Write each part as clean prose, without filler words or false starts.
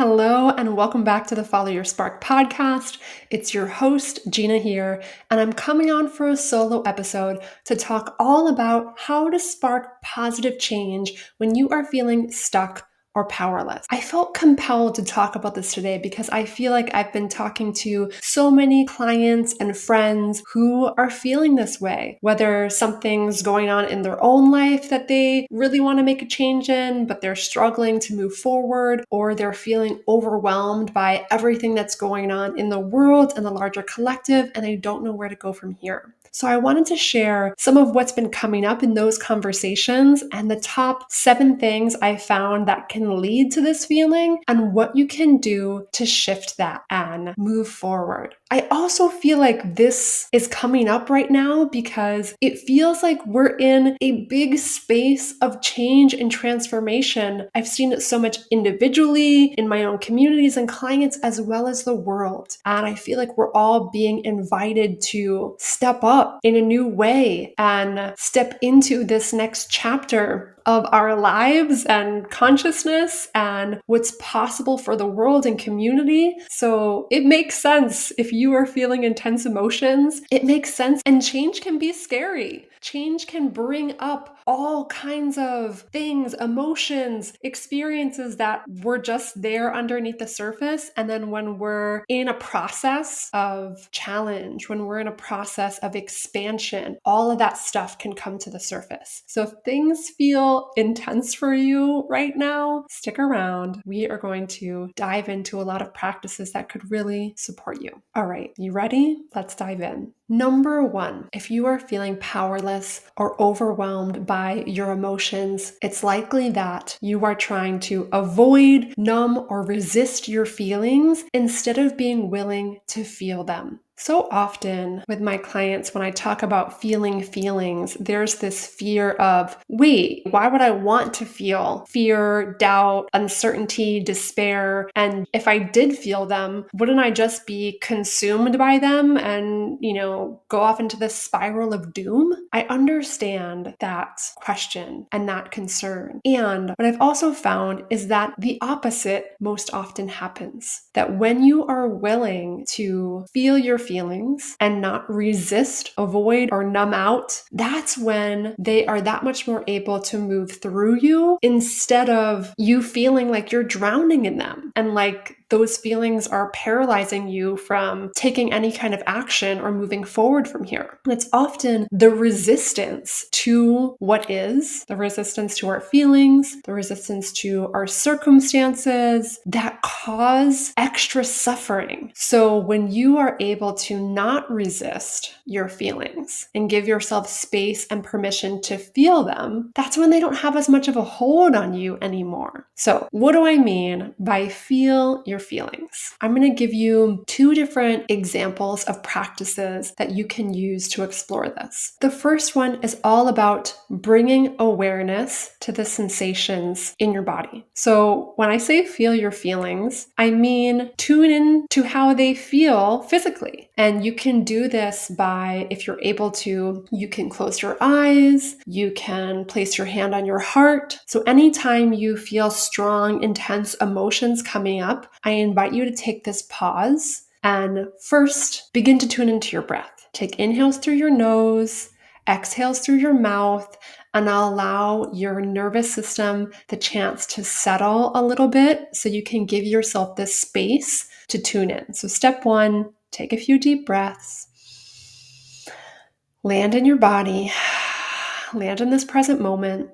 Hello, and welcome back to the Follow Your Spark podcast. It's your host, Gina here, and I'm coming on for a solo episode to talk all about how to spark positive change when you are feeling stuck or powerless. I felt compelled to talk about this today because I feel like I've been talking to so many clients and friends who are feeling this way, whether something's going on in their own life that they really want to make a change in, but they're struggling to move forward, or they're feeling overwhelmed by everything that's going on in the world and the larger collective, and they don't know where to go from here. So I wanted to share some of what's been coming up in those conversations and the top 7 things I found that can lead to this feeling and what you can do to shift that and move forward. I also feel like this is coming up right now because it feels like we're in a big space of change and transformation. I've seen it so much individually in my own communities and clients as well as the world. And I feel like we're all being invited to step up in a new way and step into this next chapter of our lives and consciousness and what's possible for the world and community. So it makes sense if you are feeling intense emotions. It makes sense. And change can be scary. Change can bring up all kinds of things, emotions, experiences that were just there underneath the surface. And then when we're in a process of challenge, when we're in a process of expansion, all of that stuff can come to the surface. So if things feel intense for you right now, stick around. We are going to dive into a lot of practices that could really support you. All right, you ready? Let's dive in. Number 1, if you are feeling powerless or overwhelmed by your emotions, it's likely that you are trying to avoid, numb, or resist your feelings instead of being willing to feel them. So often with my clients, when I talk about feeling feelings, there's this fear of, wait, why would I want to feel fear, doubt, uncertainty, despair? And if I did feel them, wouldn't I just be consumed by them and, go off into this spiral of doom? I understand that question and that concern. And what I've also found is that the opposite most often happens. That when you are willing to feel your feelings and not resist, avoid, or numb out, that's when they are that much more able to move through you instead of you feeling like you're drowning in them and like those feelings are paralyzing you from taking any kind of action or moving forward from here. And it's often the resistance to what is, the resistance to our feelings, the resistance to our circumstances that cause extra suffering. So when you are able to not resist your feelings and give yourself space and permission to feel them, that's when they don't have as much of a hold on you anymore. So what do I mean by feel your feelings? I'm going to give you 2 different examples of practices that you can use to explore this. The first one is all about bringing awareness to the sensations in your body. So when I say feel your feelings, I mean tune in to how they feel physically. And you can do this by, if you're able to, you can close your eyes, you can place your hand on your heart. So anytime you feel strong, intense emotions coming up, I invite you to take this pause and first begin to tune into your breath. Take inhales through your nose, exhales through your mouth, and allow your nervous system the chance to settle a little bit so you can give yourself this space to tune in. So step 1, take a few deep breaths. Land in your body. Land in this present moment.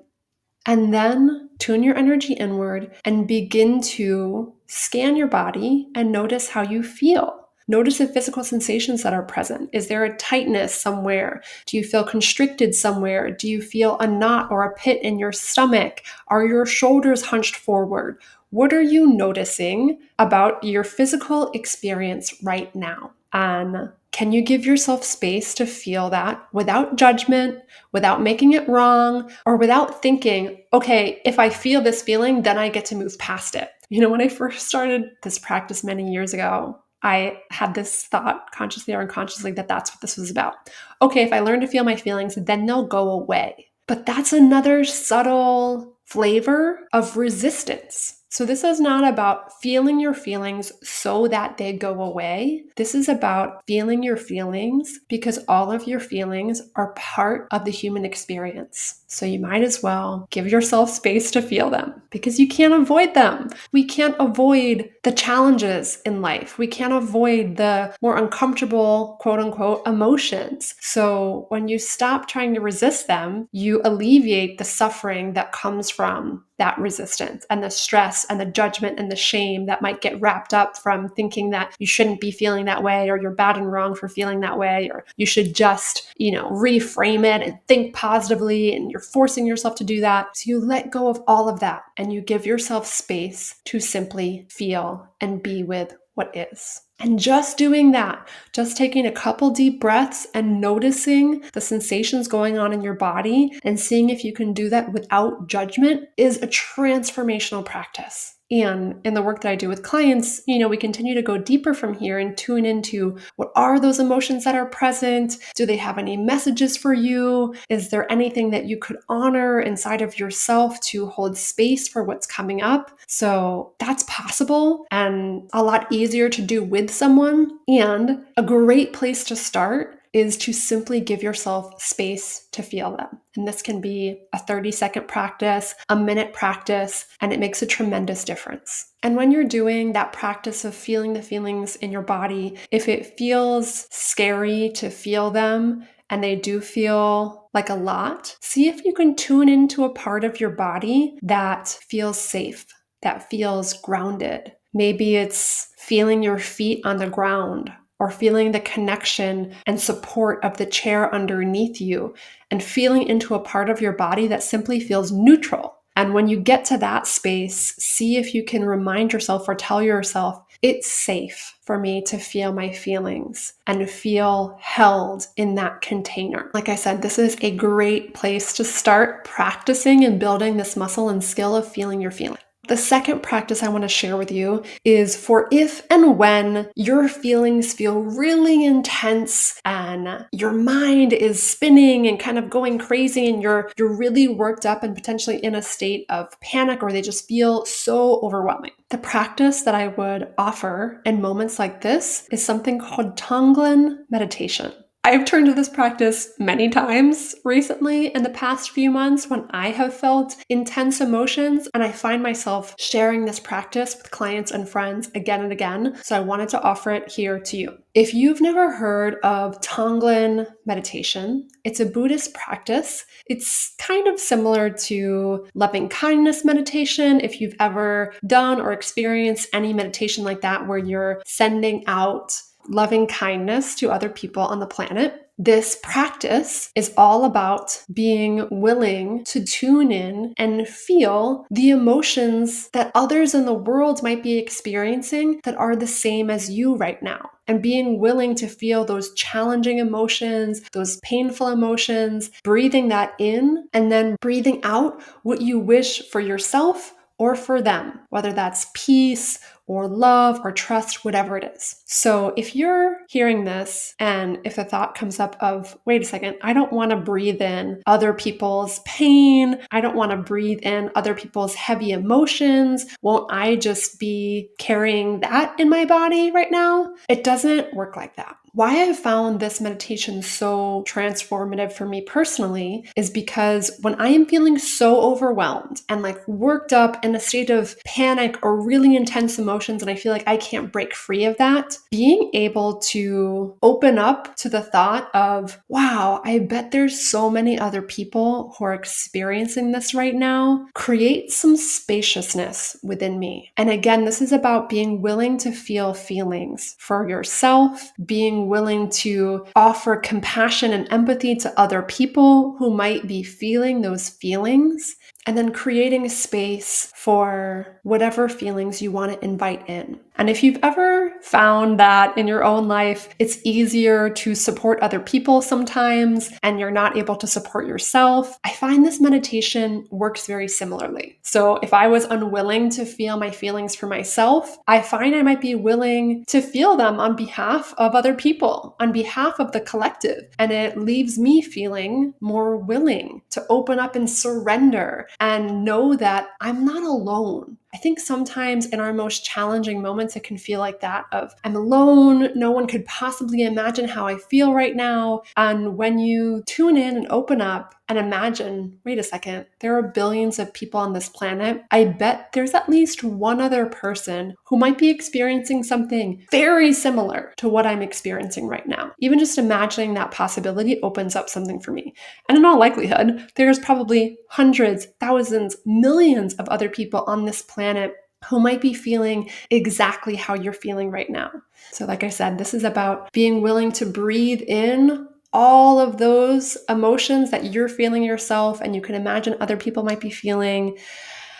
And then tune your energy inward and begin to scan your body and notice how you feel. Notice the physical sensations that are present. Is there a tightness somewhere? Do you feel constricted somewhere? Do you feel a knot or a pit in your stomach? Are your shoulders hunched forward? What are you noticing about your physical experience right now? And can you give yourself space to feel that without judgment, without making it wrong, or without thinking, okay, if I feel this feeling, then I get to move past it? When I first started this practice many years ago, I had this thought, consciously or unconsciously, that that's what this was about. Okay, if I learn to feel my feelings, then they'll go away. But that's another subtle flavor of resistance. So this is not about feeling your feelings so that they go away. This is about feeling your feelings because all of your feelings are part of the human experience. So you might as well give yourself space to feel them because you can't avoid them. We can't avoid the challenges in life. We can't avoid the more uncomfortable, quote unquote, emotions. So when you stop trying to resist them, you alleviate the suffering that comes from that resistance and the stress and the judgment and the shame that might get wrapped up from thinking that you shouldn't be feeling that way, or you're bad and wrong for feeling that way, or you should just, reframe it and think positively, and you're forcing yourself to do that. So you let go of all of that and you give yourself space to simply feel and be with what is. And just doing that, just taking a couple deep breaths and noticing the sensations going on in your body and seeing if you can do that without judgment is a transformational practice. And in the work that I do with clients, we continue to go deeper from here and tune into what are those emotions that are present? Do they have any messages for you? Is there anything that you could honor inside of yourself to hold space for what's coming up? So that's possible and a lot easier to do with someone. And a great place to start is to simply give yourself space to feel them. And this can be a 30-second practice, a minute practice, and it makes a tremendous difference. And when you're doing that practice of feeling the feelings in your body, if it feels scary to feel them, and they do feel like a lot, see if you can tune into a part of your body that feels safe, that feels grounded. Maybe it's feeling your feet on the ground, or feeling the connection and support of the chair underneath you, and feeling into a part of your body that simply feels neutral. And when you get to that space, see if you can remind yourself or tell yourself, it's safe for me to feel my feelings and feel held in that container. Like I said, this is a great place to start practicing and building this muscle and skill of feeling your feelings. The second practice I want to share with you is for if and when your feelings feel really intense and your mind is spinning and kind of going crazy and you're really worked up and potentially in a state of panic, or they just feel so overwhelming. The practice that I would offer in moments like this is something called TONGLEN meditation. I've turned to this practice many times recently in the past few months when I have felt intense emotions, and I find myself sharing this practice with clients and friends again and again. So I wanted to offer it here to you. If you've never heard of TONGLEN meditation, it's a Buddhist practice. It's kind of similar to loving kindness meditation. If you've ever done or experienced any meditation like that, where you're sending out loving kindness to other people on the planet. This practice is all about being willing to tune in and feel the emotions that others in the world might be experiencing that are the same as you right now. And being willing to feel those challenging emotions, those painful emotions, breathing that in and then breathing out what you wish for yourself or for them, whether that's peace or love or trust, whatever it is. So if you're hearing this and if a thought comes up of, wait a second, I don't want to breathe in other people's pain, I don't want to breathe in other people's heavy emotions, won't I just be carrying that in my body right now? It doesn't work like that. Why I found this meditation so transformative for me personally is because when I am feeling so overwhelmed and like worked up in a state of panic or really intense emotions, and I feel like I can't break free of that, being able to open up to the thought of, wow, I bet there's so many other people who are experiencing this right now, creates some spaciousness within me. And again, this is about being willing to feel feelings for yourself, being willing to offer compassion and empathy to other people who might be feeling those feelings, and then creating a space for whatever feelings you want to invite in. And if you've ever found that in your own life, it's easier to support other people sometimes and you're not able to support yourself, I find this meditation works very similarly. So if I was unwilling to feel my feelings for myself, I find I might be willing to feel them on behalf of other people, on behalf of the collective. And it leaves me feeling more willing to open up and surrender and know that I'm not alone. I think sometimes in our most challenging moments, it can feel like that of I'm alone. No one could possibly imagine how I feel right now. And when you tune in and open up and imagine, wait a second, there are billions of people on this planet. I bet there's at least one other person who might be experiencing something very similar to what I'm experiencing right now. Even just imagining that possibility opens up something for me. And in all likelihood, there's probably hundreds, thousands, millions of other people on this planet who might be feeling exactly how you're feeling right now. So like I said, this is about being willing to breathe in all of those emotions that you're feeling yourself and you can imagine other people might be feeling,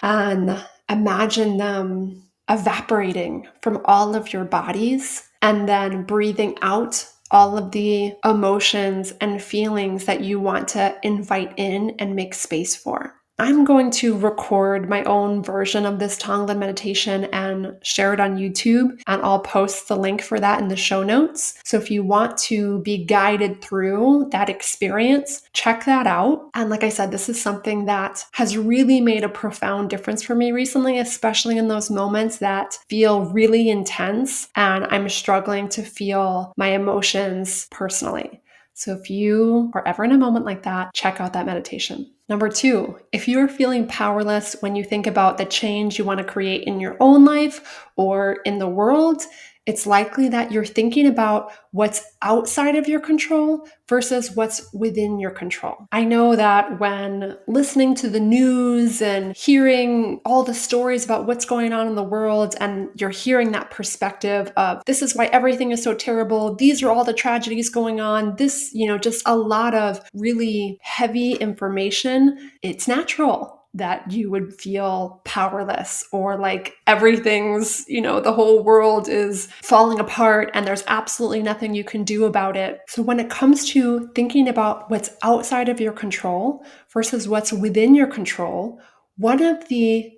and imagine them evaporating from all of your bodies and then breathing out all of the emotions and feelings that you want to invite in and make space for. I'm going to record my own version of this Tonglen meditation and share it on YouTube, and I'll post the link for that in the show notes. So if you want to be guided through that experience, check that out. And like I said, this is something that has really made a profound difference for me recently, especially in those moments that feel really intense and I'm struggling to feel my emotions personally. So if you are ever in a moment like that, check out that meditation. Number 2, if you're feeling powerless when you think about the change you want to create in your own life or in the world, it's likely that you're thinking about what's outside of your control versus what's within your control. I know that when listening to the news and hearing all the stories about what's going on in the world, and you're hearing that perspective of this is why everything is so terrible, these are all the tragedies going on, this, just a lot of really heavy information, it's natural that you would feel powerless or like everything's, the whole world is falling apart and there's absolutely nothing you can do about it. So when it comes to thinking about what's outside of your control versus what's within your control, one of the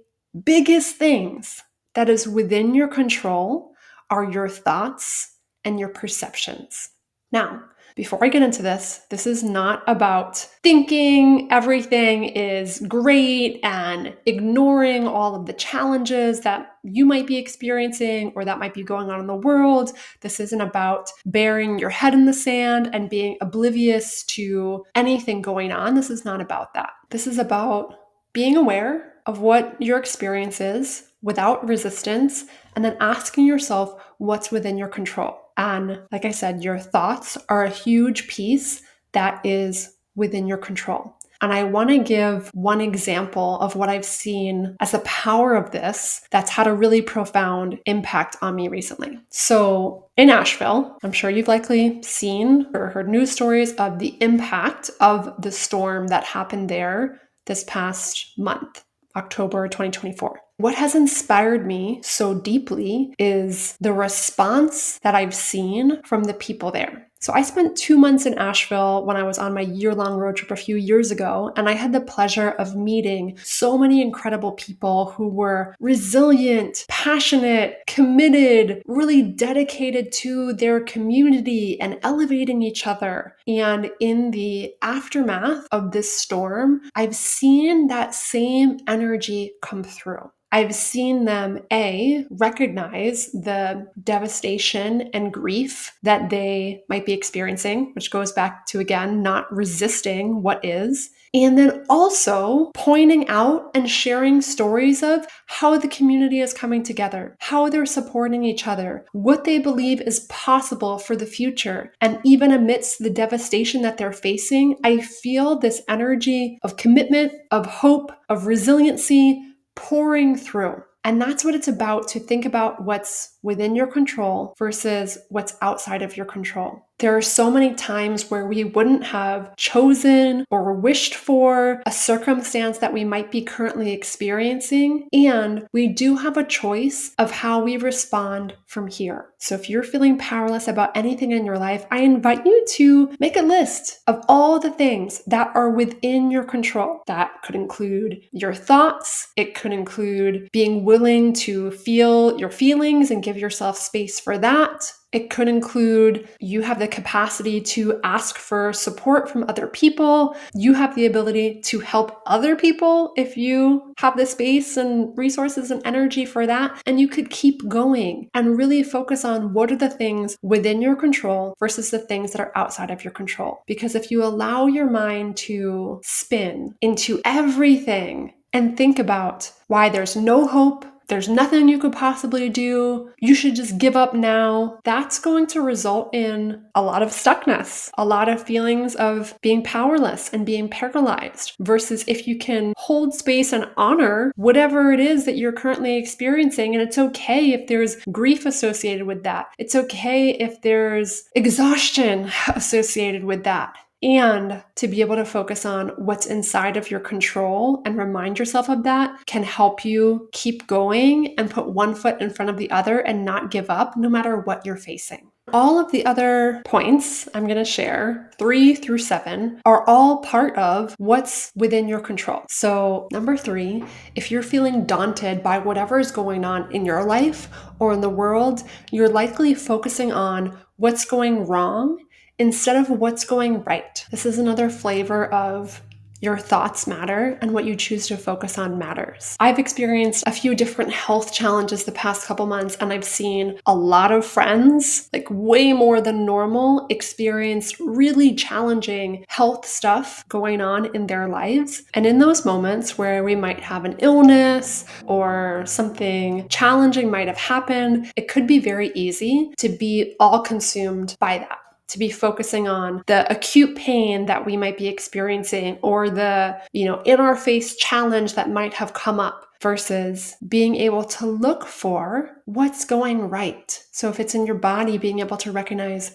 biggest things that is within your control are your thoughts and your perceptions. Now, before I get into this is not about thinking everything is great and ignoring all of the challenges that you might be experiencing or that might be going on in the world. This isn't about burying your head in the sand and being oblivious to anything going on. This is not about that. This is about being aware of what your experience is without resistance, and then asking yourself what's within your control. And like I said, your thoughts are a huge piece that is within your control. And I want to give one example of what I've seen as the power of this that's had a really profound impact on me recently. So in Asheville, I'm sure you've likely seen or heard news stories of the impact of the storm that happened there this past month, October 2024. What has inspired me so deeply is the response that I've seen from the people there. So I spent 2 months in Asheville when I was on my year-long road trip a few years ago, and I had the pleasure of meeting so many incredible people who were resilient, passionate, committed, really dedicated to their community and elevating each other. And in the aftermath of this storm, I've seen that same energy come through. I've seen them, recognize the devastation and grief that they might be experiencing, which goes back to, again, not resisting what is. And then also pointing out and sharing stories of how the community is coming together, how they're supporting each other, what they believe is possible for the future. And even amidst the devastation that they're facing, I feel this energy of commitment, of hope, of resiliency pouring through. And that's what it's about, to think about what's within your control versus what's outside of your control. There are so many times where we wouldn't have chosen or wished for a circumstance that we might be currently experiencing, and we do have a choice of how we respond from here. So if you're feeling powerless about anything in your life, I invite you to make a list of all the things that are within your control. That could include your thoughts. It could include being willing to feel your feelings and give yourself space for that. It could include you have the capacity to ask for support from other people. You have the ability to help other people if you have the space and resources and energy for that. And you could keep going and really focus on what are the things within your control versus the things that are outside of your control. Because if you allow your mind to spin into everything and think about why there's no hope, there's nothing you could possibly do, you should just give up now, that's going to result in a lot of stuckness, a lot of feelings of being powerless and being paralyzed. Versus if you can hold space and honor whatever it is that you're currently experiencing, and it's okay if there's grief associated with that. It's okay if there's exhaustion associated with that. And to be able to focus on what's inside of your control and remind yourself of that can help you keep going and put one foot in front of the other and not give up no matter what you're facing. All of the other points I'm going to share, 3 through 7, are all part of what's within your control. So, number 3, if you're feeling daunted by whatever is going on in your life or in the world, you're likely focusing on what's going wrong instead of what's going right. This is another flavor of your thoughts matter and what you choose to focus on matters. I've experienced a few different health challenges the past couple months, and I've seen a lot of friends, like way more than normal, experience really challenging health stuff going on in their lives. And in those moments where we might have an illness or something challenging might have happened, it could be very easy to be all consumed by that, to be focusing on the acute pain that we might be experiencing or the, in our face challenge that might have come up versus being able to look for what's going right. So if it's in your body, being able to recognize,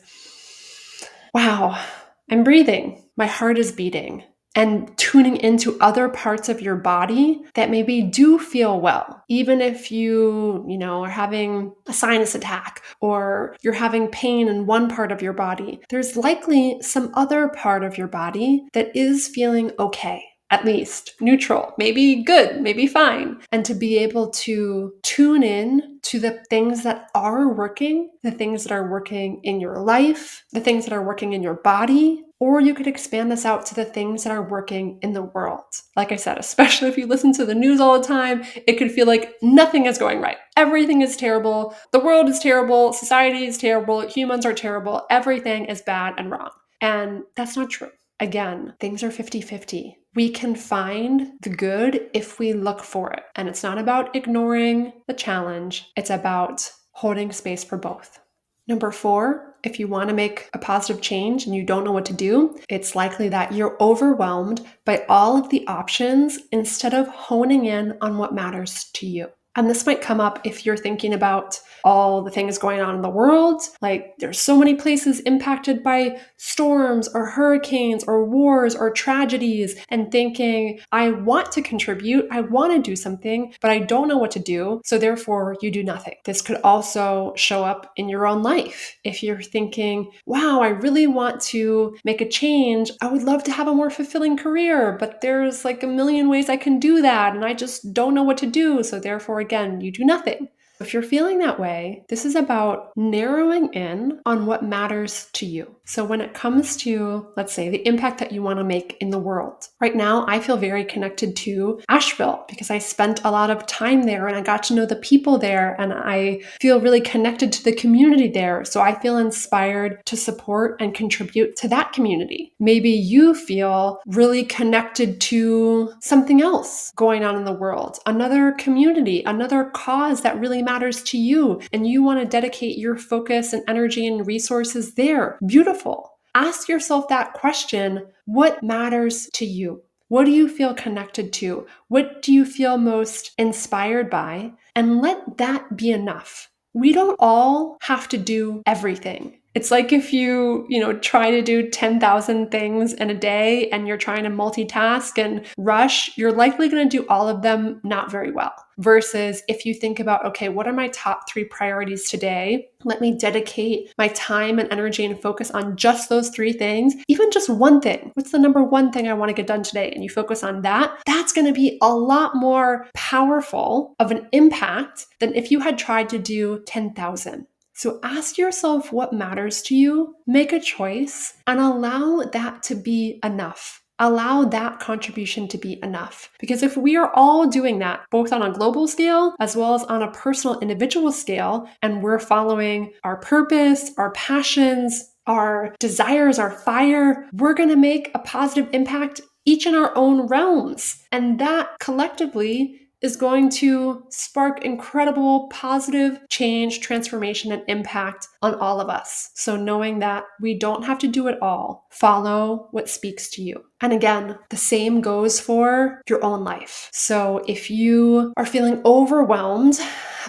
wow, I'm breathing, my heart is beating, and tuning into other parts of your body that maybe do feel well. Even if you are having a sinus attack or you're having pain in one part of your body, there's likely some other part of your body that is feeling okay. At least neutral, maybe good, maybe fine. And to be able to tune in to the things that are working, the things that are working in your life, the things that are working in your body, or you could expand this out to the things that are working in the world. Like I said, especially if you listen to the news all the time, it could feel like nothing is going right. Everything is terrible. The world is terrible. Society is terrible. Humans are terrible. Everything is bad and wrong. And that's not true. Again, things are 50-50. We can find the good if we look for it. And it's not about ignoring the challenge. It's about holding space for both. Number 4, if you want to make a positive change and you don't know what to do, it's likely that you're overwhelmed by all of the options instead of honing in on what matters to you. And this might come up if you're thinking about all the things going on in the world. Like there's so many places impacted by storms or hurricanes or wars or tragedies, and thinking, I want to contribute, I want to do something, but I don't know what to do. So therefore you do nothing. This could also show up in your own life. If you're thinking, wow, I really want to make a change. I would love to have a more fulfilling career, but there's like a million ways I can do that. And I just don't know what to do. So therefore, again, you do nothing. If you're feeling that way, this is about narrowing in on what matters to you. So when it comes to, let's say, the impact that you want to make in the world. Right now, I feel very connected to Asheville because I spent a lot of time there and I got to know the people there, and I feel really connected to the community there. So I feel inspired to support and contribute to that community. Maybe you feel really connected to something else going on in the world, another community, another cause that really matters to you, and you want to dedicate your focus and energy and resources there. Beautiful. Ask yourself that question. What matters to you? What do you feel connected to? What do you feel most inspired by? And let that be enough. We don't all have to do everything. It's like if you try to do 10,000 things in a day and you're trying to multitask and rush, you're likely going to do all of them not very well. Versus if you think about, okay, what are my top 3 priorities today? Let me dedicate my time and energy and focus on just those 3 things, even just one thing. What's the number 1 thing I want to get done today? And you focus on that. That's going to be a lot more powerful of an impact than if you had tried to do 10,000. So ask yourself what matters to you, make a choice, and allow that to be enough. Allow that contribution to be enough. Because if we are all doing that, both on a global scale as well as on a personal individual scale, and we're following our purpose, our passions, our desires, our fire, we're going to make a positive impact each in our own realms. And that collectively is going to spark incredible positive change, transformation, and impact on all of us. So knowing that we don't have to do it all, follow what speaks to you. And again, the same goes for your own life. So if you are feeling overwhelmed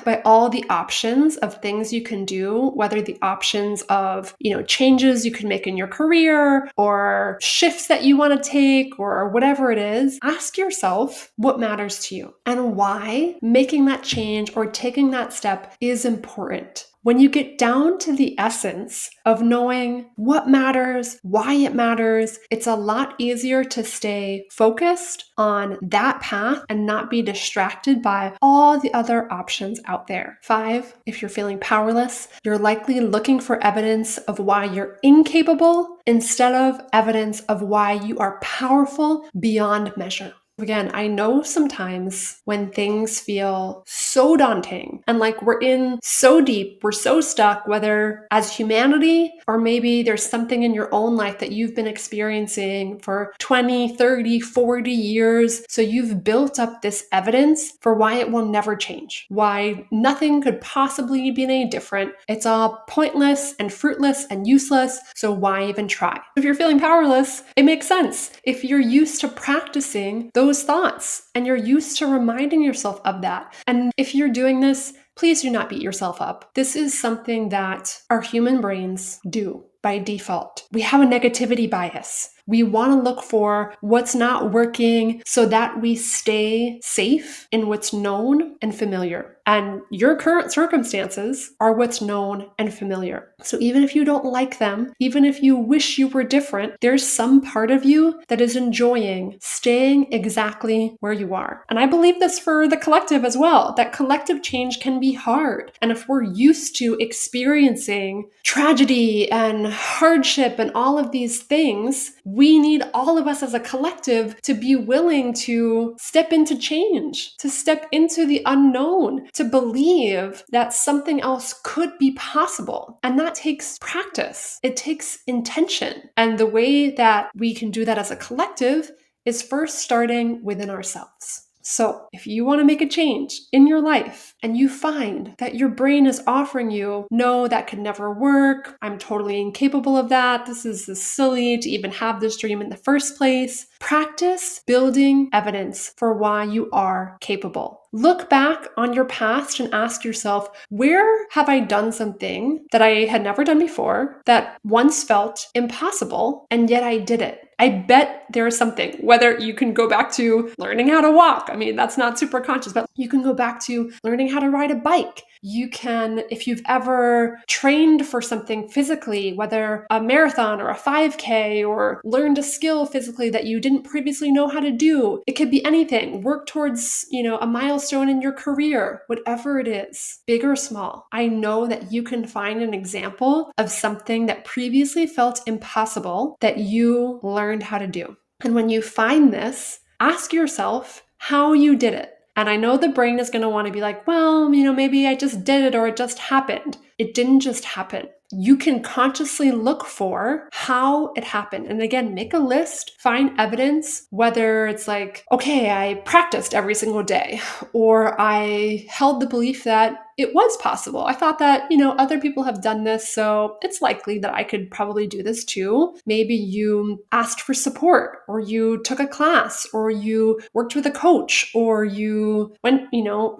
by all the options of things you can do, whether the options of, changes you can make in your career or shifts that you want to take or whatever it is, ask yourself what matters to you and why making that change or taking that step is important. When you get down to the essence of knowing what matters, why it matters, it's a lot easier to stay focused on that path and not be distracted by all the other options out there. 5, if you're feeling powerless, you're likely looking for evidence of why you're incapable instead of evidence of why you are powerful beyond measure. Again, I know sometimes when things feel so daunting and like we're in so deep, we're so stuck, whether as humanity or maybe there's something in your own life that you've been experiencing for 20, 30, 40 years. So you've built up this evidence for why it will never change, why nothing could possibly be any different. It's all pointless and fruitless and useless. So why even try? If you're feeling powerless, it makes sense. If you're used to practicing those thoughts and you're used to reminding yourself of that. And if you're doing this, please do not beat yourself up. This is something that our human brains do by default. We have a negativity bias. We want to look for what's not working so that we stay safe in what's known and familiar. And your current circumstances are what's known and familiar. So even if you don't like them, even if you wish you were different, there's some part of you that is enjoying staying exactly where you are. And I believe this for the collective as well, that collective change can be hard. And if we're used to experiencing tragedy and hardship and all of these things, we need all of us as a collective to be willing to step into change, to step into the unknown, to believe that something else could be possible. And that takes practice. It takes intention. And the way that we can do that as a collective is first starting within ourselves. So if you want to make a change in your life and you find that your brain is offering you, no, that could never work, I'm totally incapable of that, this is silly to even have this dream in the first place, practice building evidence for why you are capable. Look back on your past and ask yourself, where have I done something that I had never done before that once felt impossible and yet I did it? I bet there is something, whether you can go back to learning how to walk. I mean, that's not super conscious, but you can go back to learning how to ride a bike. You can, if you've ever trained for something physically, whether a marathon or a 5K, or learned a skill physically that you didn't previously know how to do. It could be anything. Work towards, a milestone in your career, whatever it is, big or small. I know that you can find an example of something that previously felt impossible that you learned how to do. And when you find this, ask yourself how you did it. And I know the brain is going to want to be like, well, maybe I just did it or it just happened. It didn't just happen. You can consciously look for how it happened. And again, make a list, find evidence, whether it's like, okay, I practiced every single day, or I held the belief that it was possible. I thought that, other people have done this, so it's likely that I could probably do this too. Maybe you asked for support, or you took a class, or you worked with a coach, or you went,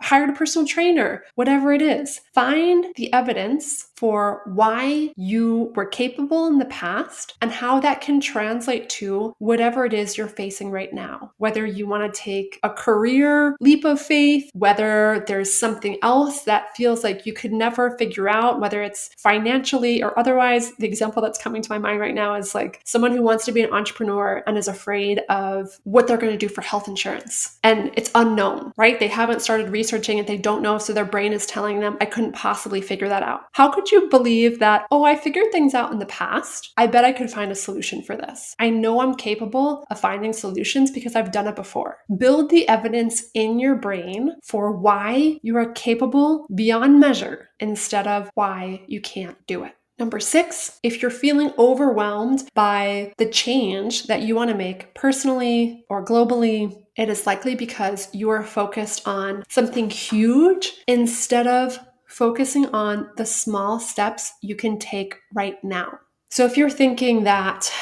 hired a personal trainer, whatever it is. Find the evidence for why why you were capable in the past and how that can translate to whatever it is you're facing right now. Whether you want to take a career leap of faith, whether there's something else that feels like you could never figure out, whether it's financially or otherwise. The example that's coming to my mind right now is like someone who wants to be an entrepreneur and is afraid of what they're going to do for health insurance. And it's unknown, right? They haven't started researching it. They don't know. So their brain is telling them, I couldn't possibly figure that out. How could you believe that, oh, I figured things out in the past. I bet I could find a solution for this. I know I'm capable of finding solutions because I've done it before. Build the evidence in your brain for why you are capable beyond measure instead of why you can't do it. Number 6, if you're feeling overwhelmed by the change that you want to make personally or globally, it is likely because you are focused on something huge instead of focusing on the small steps you can take right now. So if you're thinking that,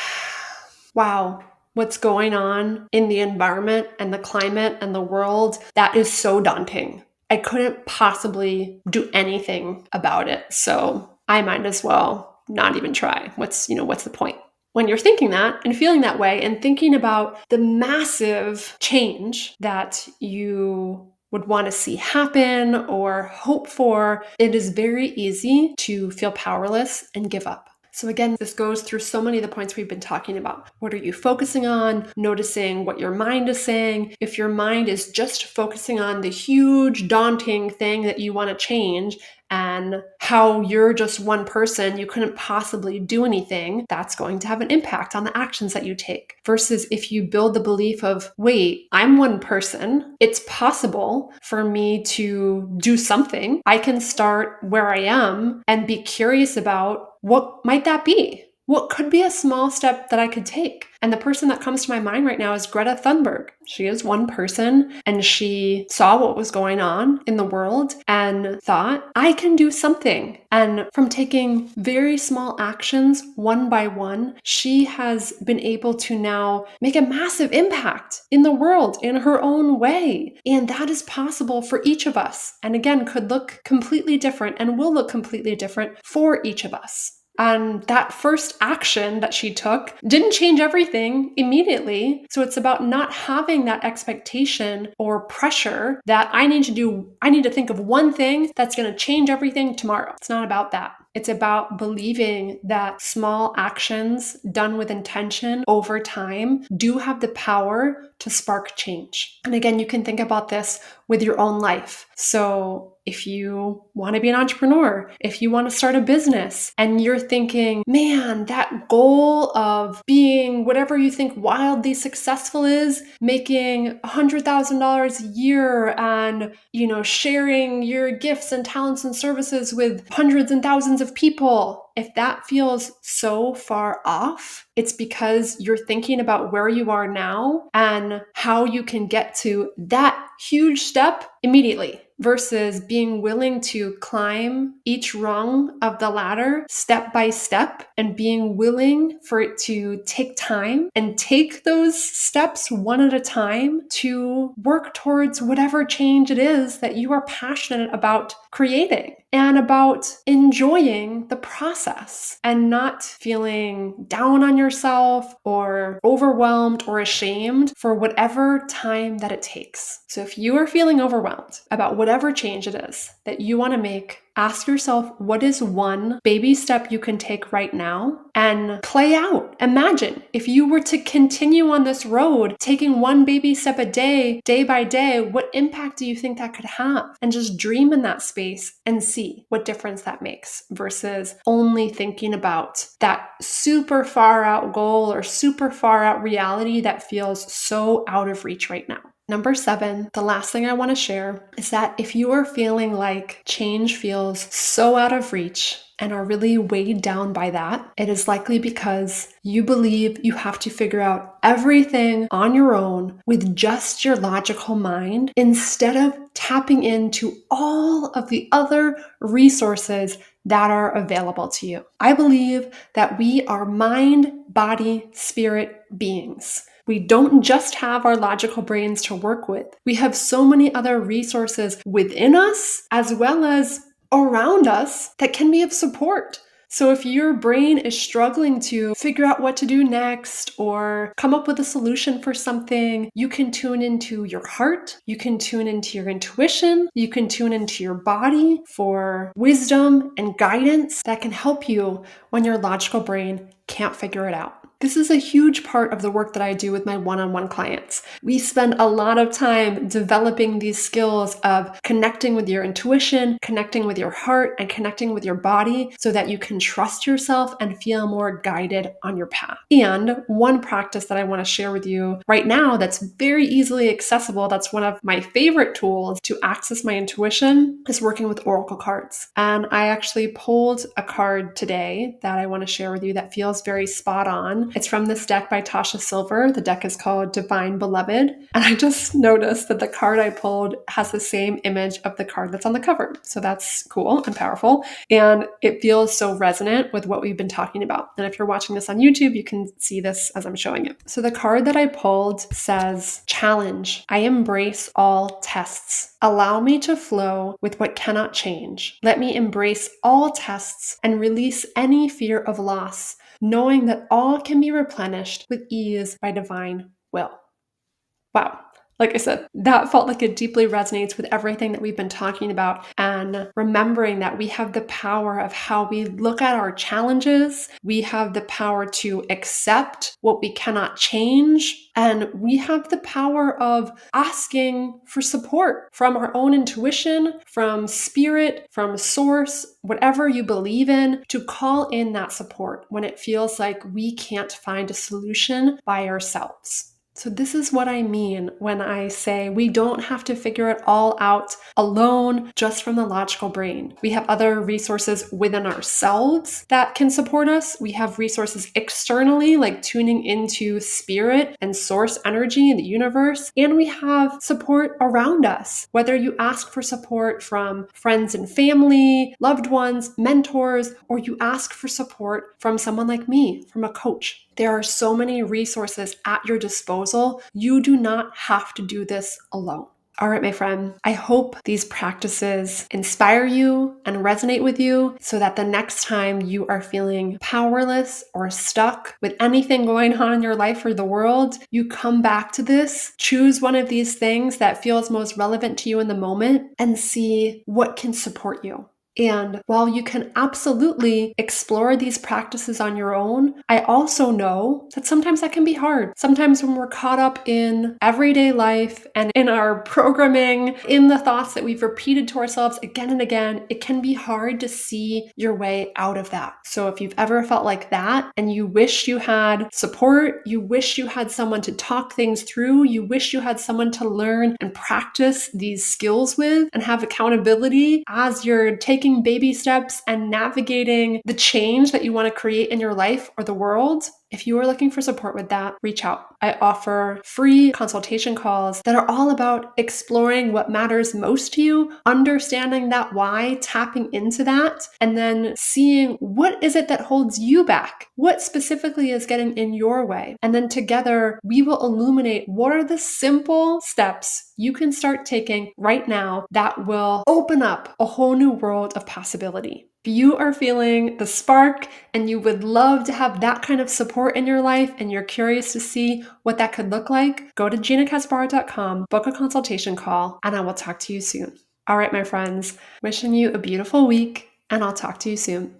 wow, what's going on in the environment and the climate and the world, that is so daunting. I couldn't possibly do anything about it. So I might as well not even try. What's the point? When you're thinking that and feeling that way and thinking about the massive change that you would want to see happen or hope for, it is very easy to feel powerless and give up. So again, this goes through so many of the points we've been talking about. What are you focusing on? Noticing what your mind is saying. If your mind is just focusing on the huge, daunting thing that you want to change and how you're just one person, you couldn't possibly do anything, that's going to have an impact on the actions that you take. Versus if you build the belief of, wait, I'm one person, it's possible for me to do something. I can start where I am and be curious about what might that be? What could be a small step that I could take? And the person that comes to my mind right now is Greta Thunberg. She is one person and she saw what was going on in the world and thought, I can do something. And from taking very small actions one by one, she has been able to now make a massive impact in the world in her own way. And that is possible for each of us. And again, could look completely different and will look completely different for each of us. And that first action that she took didn't change everything immediately. So it's about not having that expectation or pressure that I need to think of one thing that's going to change everything tomorrow. It's not about that. It's about believing that small actions done with intention over time do have the power to spark change. And again, you can think about this with your own life. So if you want to be an entrepreneur, if you want to start a business and you're thinking, man, that goal of being whatever you think wildly successful is, making $100,000 a year and, sharing your gifts and talents and services with hundreds and thousands of people. If that feels so far off, it's because you're thinking about where you are now and how you can get to that huge step immediately versus being willing to climb each rung of the ladder step by step and being willing for it to take time and take those steps one at a time to work towards whatever change it is that you are passionate about creating and about enjoying the process and not feeling down on yourself or overwhelmed or ashamed for whatever time that it takes. So if you are feeling overwhelmed about whatever change it is that you want to make, ask yourself, what is one baby step you can take right now and play out? Imagine if you were to continue on this road, taking one baby step a day, day by day, what impact do you think that could have? And just dream in that space and see what difference that makes versus only thinking about that super far out goal or super far out reality that feels so out of reach right now. Number 7, the last thing I want to share is that if you are feeling like change feels so out of reach and are really weighed down by that, it is likely because you believe you have to figure out everything on your own with just your logical mind instead of tapping into all of the other resources that are available to you. I believe that we are mind, body, spirit beings. We don't just have our logical brains to work with. We have so many other resources within us as well as around us that can be of support. So if your brain is struggling to figure out what to do next or come up with a solution for something, you can tune into your heart, you can tune into your intuition, you can tune into your body for wisdom and guidance that can help you when your logical brain can't figure it out. This is a huge part of the work that I do with my one-on-one clients. We spend a lot of time developing these skills of connecting with your intuition, connecting with your heart, and connecting with your body so that you can trust yourself and feel more guided on your path. And one practice that I want to share with you right now that's very easily accessible, that's one of my favorite tools to access my intuition, is working with oracle cards. And I actually pulled a card today that I want to share with you that feels very spot on. It's from this deck by Tasha Silver. The deck is called Divine Beloved. And I just noticed that the card I pulled has the same image of the card that's on the cover. So that's cool and powerful. And it feels so resonant with what we've been talking about. And if you're watching this on YouTube, you can see this as I'm showing it. So the card that I pulled says, "Challenge. I embrace all tests. Allow me to flow with what cannot change. Let me embrace all tests and release any fear of loss, knowing that all can be replenished with ease by divine will." Wow. Like I said, that felt like it deeply resonates with everything that we've been talking about, and remembering that we have the power of how we look at our challenges. We have the power to accept what we cannot change, and we have the power of asking for support from our own intuition, from spirit, from source, whatever you believe in, to call in that support when it feels like we can't find a solution by ourselves. So this is what I mean when I say we don't have to figure it all out alone just from the logical brain. We have other resources within ourselves that can support us. We have resources externally, like tuning into spirit and source energy in the universe. And we have support around us, whether you ask for support from friends and family, loved ones, mentors, or you ask for support from someone like me, from a coach. There are so many resources at your disposal. You do not have to do this alone. All right, my friend, I hope these practices inspire you and resonate with you so that the next time you are feeling powerless or stuck with anything going on in your life or the world, you come back to this, choose one of these things that feels most relevant to you in the moment, and see what can support you. And while you can absolutely explore these practices on your own, I also know that sometimes that can be hard. Sometimes when we're caught up in everyday life and in our programming, in the thoughts that we've repeated to ourselves again and again, it can be hard to see your way out of that. So if you've ever felt like that and you wish you had support, you wish you had someone to talk things through, you wish you had someone to learn and practice these skills with and have accountability as you're taking baby steps and navigating the change that you want to create in your life or the world, if you are looking for support with that, reach out. I offer free consultation calls that are all about exploring what matters most to you, understanding that why, tapping into that, and then seeing what is it that holds you back? What specifically is getting in your way? And then together, we will illuminate what are the simple steps you can start taking right now that will open up a whole new world of possibility. If you are feeling the spark and you would love to have that kind of support in your life and you're curious to see what that could look like, go to GinaCasbarro.com, book a consultation call, and I will talk to you soon. All right, my friends, wishing you a beautiful week, and I'll talk to you soon.